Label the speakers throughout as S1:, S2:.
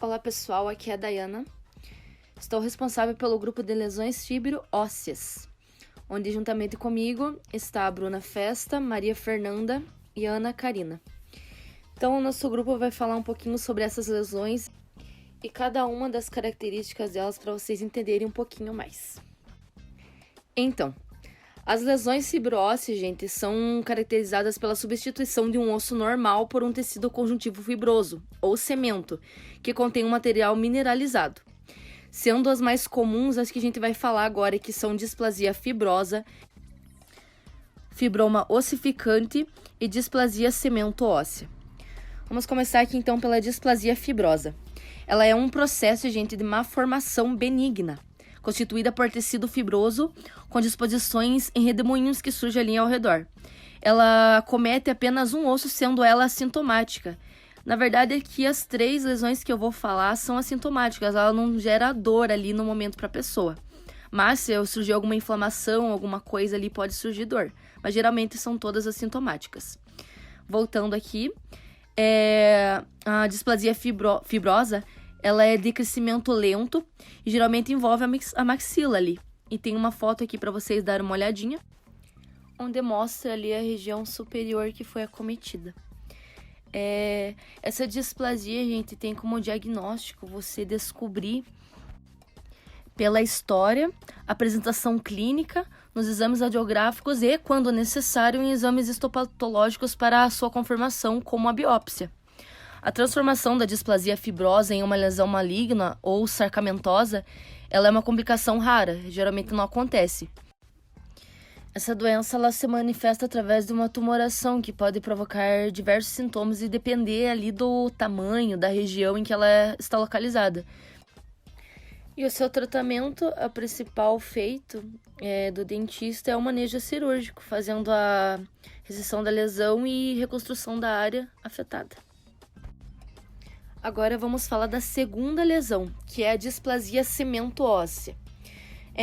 S1: Olá pessoal, aqui é a Dayana. Estou responsável pelo grupo de lesões fibro-ósseas, onde juntamente comigo está a Bruna Festa, Maria Fernanda e a Ana Karina. Então o nosso grupo vai falar um pouquinho sobre essas lesões e cada uma das características delas para vocês entenderem um pouquinho mais. Então, as lesões fibro-ósseas, gente, são caracterizadas pela substituição de um osso normal por um tecido conjuntivo fibroso, ou cemento, que contém um material mineralizado. Sendo as mais comuns, as que a gente vai falar agora, que são displasia fibrosa, fibroma ossificante e displasia cemento óssea. Vamos começar aqui então pela displasia fibrosa. Ela é um processo, gente, de má formação benigna, constituída por tecido fibroso com disposições em redemoinhos que surgem ali ao redor. Ela comete apenas um osso, sendo ela assintomática. Na verdade, aqui as 3 lesões que eu vou falar são assintomáticas, ela não gera dor ali no momento para a pessoa. Mas se surgir alguma inflamação, alguma coisa ali, pode surgir dor. Mas geralmente são todas assintomáticas. Voltando aqui, a displasia fibrosa, ela é de crescimento lento e geralmente envolve a maxila ali. E tem uma foto aqui para vocês darem uma olhadinha, onde mostra ali a região superior que foi acometida. Essa displasia, gente, tem como diagnóstico você descobrir pela história, apresentação clínica, nos exames radiográficos e, quando necessário, em exames histopatológicos para a sua confirmação, como a biópsia. A transformação da displasia fibrosa em uma lesão maligna ou sarcamentosa, ela é uma complicação rara, geralmente não acontece. Essa doença ela se manifesta através de uma tumoração que pode provocar diversos sintomas e depender ali do tamanho, da região em que ela está localizada. E o seu tratamento, a principal feito do dentista é o manejo cirúrgico, fazendo a reseção da lesão e reconstrução da área afetada. Agora vamos falar da segunda lesão, que é a displasia cemento óssea.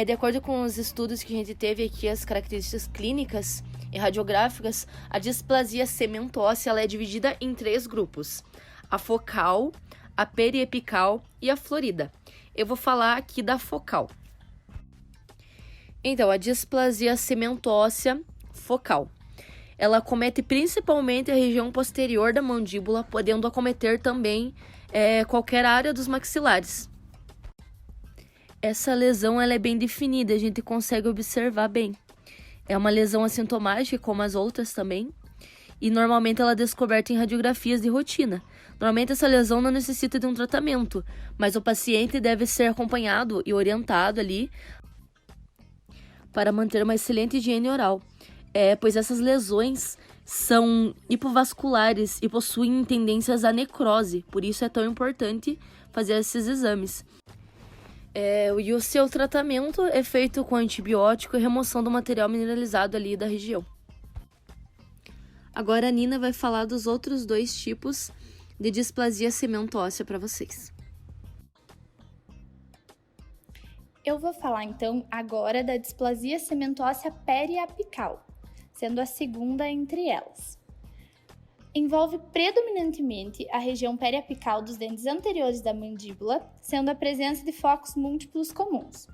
S1: De acordo com os estudos que a gente teve aqui, as características clínicas e radiográficas, a displasia cemento óssea ela é dividida em 3 grupos: a focal, a periepical e a florida. Eu vou falar aqui da focal. Então, a displasia cemento óssea focal. Ela acomete principalmente a região posterior da mandíbula, podendo acometer também qualquer área dos maxilares. Essa lesão ela é bem definida, a gente consegue observar bem. É uma lesão assintomática, como as outras também, e normalmente ela é descoberta em radiografias de rotina. Normalmente essa lesão não necessita de um tratamento, mas o paciente deve ser acompanhado e orientado ali para manter uma excelente higiene oral. Pois essas lesões são hipovasculares e possuem tendências à necrose, por isso é tão importante fazer esses exames. E o seu tratamento é feito com antibiótico e remoção do material mineralizado ali da região. Agora a Nina vai falar dos outros 2 tipos de displasia cemento óssea para vocês.
S2: Eu vou falar então agora da displasia cemento óssea periapical, sendo a segunda entre elas. Envolve predominantemente a região periapical dos dentes anteriores da mandíbula, sendo a presença de focos múltiplos comuns.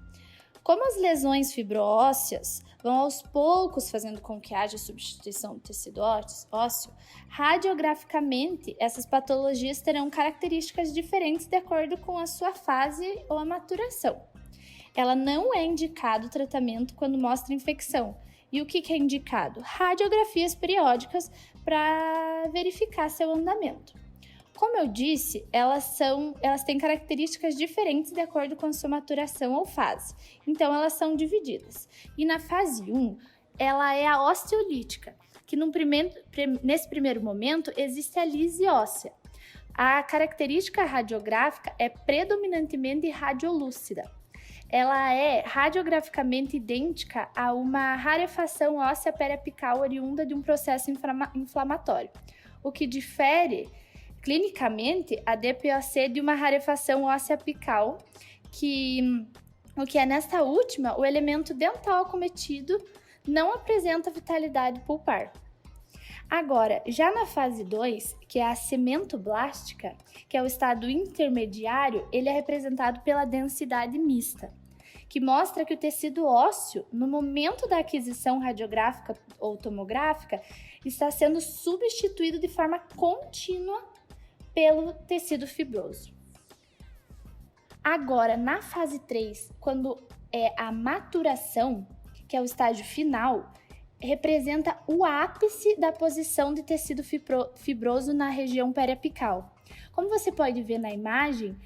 S2: Como as lesões fibroósseas vão aos poucos fazendo com que haja substituição do tecido ósseo, radiograficamente essas patologias terão características diferentes de acordo com a sua fase ou a maturação. Ela não é indicado o tratamento quando mostra infecção. E o que é indicado? Radiografias periódicas para verificar seu andamento. Como eu disse, elas têm características diferentes de acordo com a sua maturação ou fase. Então, elas são divididas. E na fase 1, ela é a osteolítica, que nesse primeiro momento existe a lise óssea. A característica radiográfica é predominantemente radiolúcida. Ela é radiograficamente idêntica a uma rarefação óssea periapical oriunda de um processo inflamatório, o que difere clinicamente a DPOC de uma rarefação óssea apical, o que é nesta última, o elemento dental acometido não apresenta vitalidade pulpar. Agora, já na fase 2, que é a cementoblástica, que é o estado intermediário, ele é representado pela densidade mista, que mostra que o tecido ósseo, no momento da aquisição radiográfica ou tomográfica, está sendo substituído de forma contínua pelo tecido fibroso. Agora, na fase 3, quando é a maturação, que é o estágio final, representa o ápice da posição de tecido fibroso na região periapical. Como você pode ver na imagem,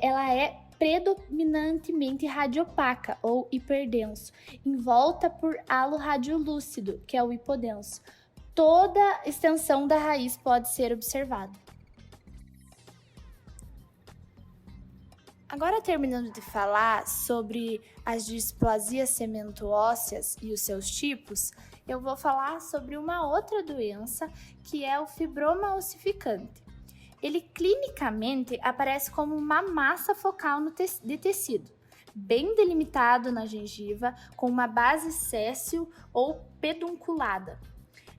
S2: ela é predominantemente radiopaca ou hiperdenso, envolta por halo radiolúcido, que é o hipodenso. Toda a extensão da raiz pode ser observada. Agora, terminando de falar sobre as displasias cemento-ósseas e os seus tipos, eu vou falar sobre uma outra doença, que é o fibroma ossificante. Ele clinicamente aparece como uma massa focal de tecido, bem delimitado na gengiva, com uma base séssil ou pedunculada.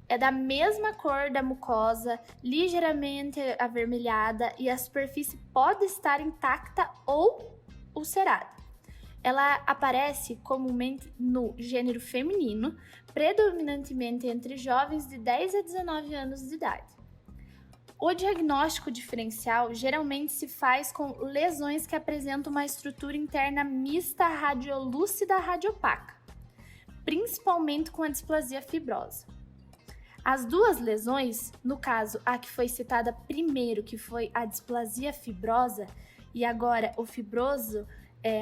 S2: É da mesma cor da mucosa, ligeiramente avermelhada, e a superfície pode estar intacta ou ulcerada. Ela aparece comumente no gênero feminino, predominantemente entre jovens de 10 a 19 anos de idade. O diagnóstico diferencial geralmente se faz com lesões que apresentam uma estrutura interna mista radiolúcida radiopaca, principalmente com a displasia fibrosa. As duas lesões, no caso a que foi citada primeiro, que foi a displasia fibrosa, e agora o fibroso,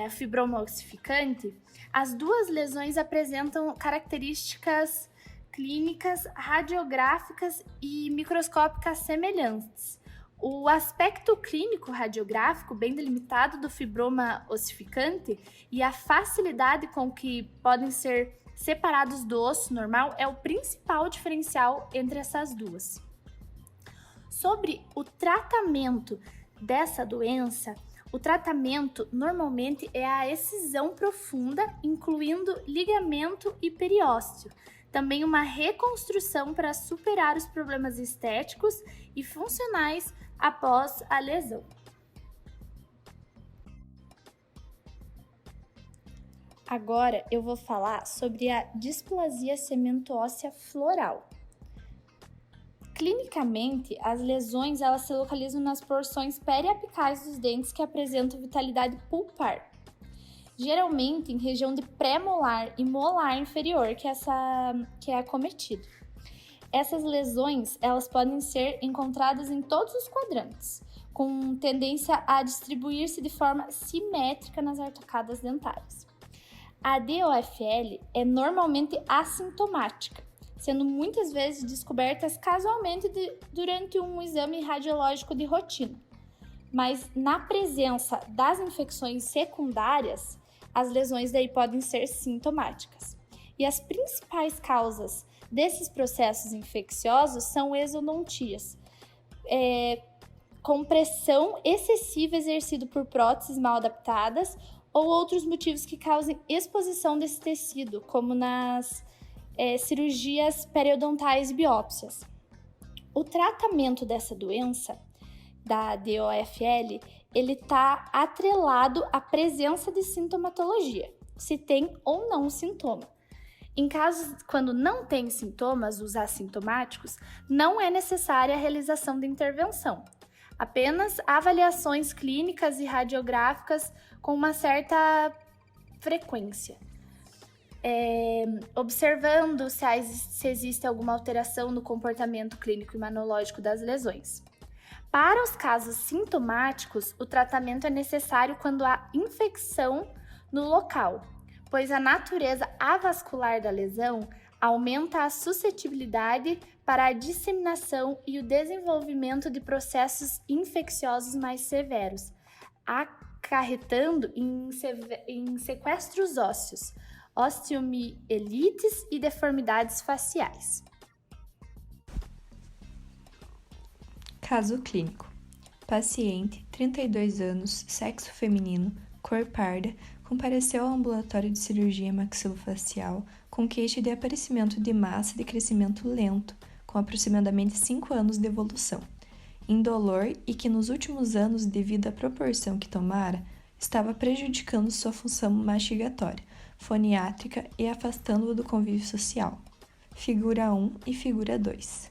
S2: a fibroma ossificante, as duas lesões apresentam características clínicas, radiográficas e microscópicas semelhantes. O aspecto clínico radiográfico bem delimitado do fibroma ossificante e a facilidade com que podem ser separados do osso normal é o principal diferencial entre essas duas. Sobre o tratamento dessa doença, o tratamento normalmente é a excisão profunda, incluindo ligamento e periósteo, também uma reconstrução para superar os problemas estéticos e funcionais após a lesão. Agora eu vou falar sobre a displasia cemento-óssea floral. Clinicamente, as lesões elas se localizam nas porções periapicais dos dentes que apresentam vitalidade pulpar, geralmente em região de pré-molar e molar inferior, que é acometido. Essas lesões elas podem ser encontradas em todos os quadrantes, com tendência a distribuir-se de forma simétrica nas arcadas dentárias. A DOFL é normalmente assintomática, sendo muitas vezes descobertas casualmente durante um exame radiológico de rotina. Mas na presença das infecções secundárias, as lesões daí podem ser sintomáticas. E as principais causas desses processos infecciosos são exodontias, com pressão excessiva exercida por próteses mal adaptadas ou outros motivos que causem exposição desse tecido, como nas cirurgias periodontais e biópsias. O tratamento dessa doença, da DOFL, ele está atrelado à presença de sintomatologia, se tem ou não sintoma. Em casos quando não tem sintomas, os assintomáticos, não é necessária a realização de intervenção. Apenas avaliações clínicas e radiográficas com uma certa frequência, observando se existe alguma alteração no comportamento clínico imunológico das lesões. Para os casos sintomáticos, o tratamento é necessário quando há infecção no local, pois a natureza avascular da lesão aumenta a suscetibilidade para a disseminação e o desenvolvimento de processos infecciosos mais severos, acarretando em sequestros ósseos, osteomielites e deformidades faciais.
S3: Caso clínico. Paciente, 32 anos, sexo feminino, cor parda, compareceu ao ambulatório de cirurgia maxilofacial com queixa de aparecimento de massa de crescimento lento, com aproximadamente 5 anos de evolução, indolor e que nos últimos anos, devido à proporção que tomara, estava prejudicando sua função mastigatória, foniátrica e afastando-o do convívio social. Figura 1 e figura 2.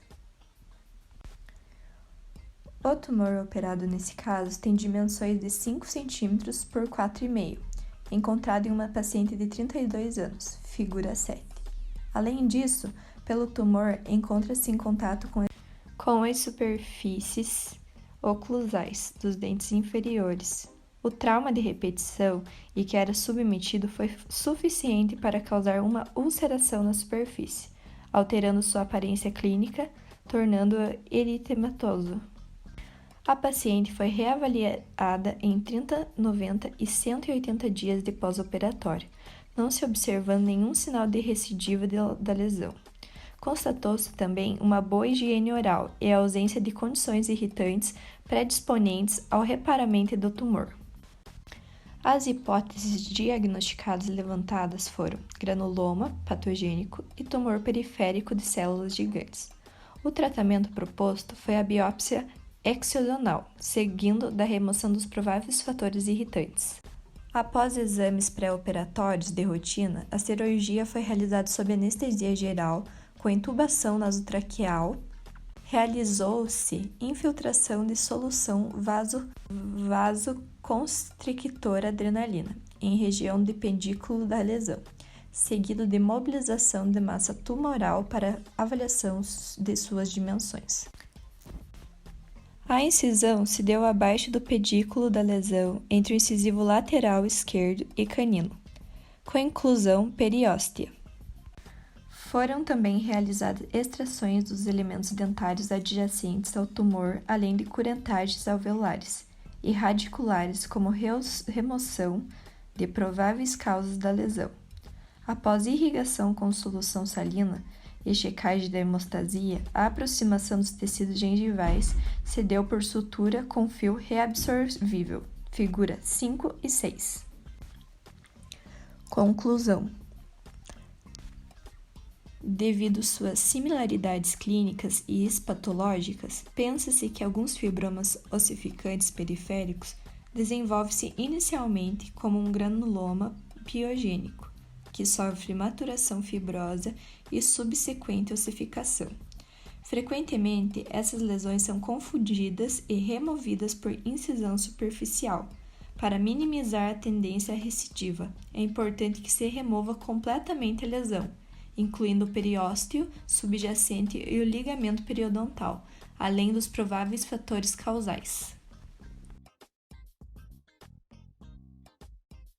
S3: O tumor operado nesse caso tem dimensões de 5 cm por 4,5 cm, encontrado em uma paciente de 32 anos, figura 7. Além disso, pelo tumor encontra-se em contato com as superfícies oclusais dos dentes inferiores. O trauma de repetição e que era submetido foi suficiente para causar uma ulceração na superfície, alterando sua aparência clínica, tornando-o eritematoso. A paciente foi reavaliada em 30, 90 e 180 dias de pós-operatório, não se observando nenhum sinal de recidiva da lesão. Constatou-se também uma boa higiene oral e a ausência de condições irritantes predisponentes ao reparamento do tumor. As hipóteses diagnosticadas levantadas foram granuloma patogênico e tumor periférico de células gigantes. O tratamento proposto foi a biópsia excisional, seguindo da remoção dos prováveis fatores irritantes. Após exames pré-operatórios de rotina, a cirurgia foi realizada sob anestesia geral, com intubação nasotraqueal. Realizou-se infiltração de solução vasoconstrictora adrenalina em região de pedículo da lesão, seguido de mobilização de massa tumoral para avaliação de suas dimensões. A incisão se deu abaixo do pedículo da lesão entre o incisivo lateral esquerdo e canino, com inclusão perióstea. Foram também realizadas extrações dos elementos dentários adjacentes ao tumor, além de curetagens alveolares e radiculares como remoção de prováveis causas da lesão. Após irrigação com solução salina e checagem da hemostasia, a aproximação dos tecidos gengivais se deu por sutura com fio reabsorvível, figura 5 e 6. Conclusão. Devido suas similaridades clínicas e hispatológicas, pensa-se que alguns fibromas ossificantes periféricos desenvolvem-se inicialmente como um granuloma piogênico, que sofre maturação fibrosa e subsequente ossificação. Frequentemente, essas lesões são confundidas e removidas por incisão superficial. Para minimizar a tendência à recidiva, é importante que se remova completamente a lesão, incluindo o periósteo subjacente e o ligamento periodontal, além dos prováveis fatores causais.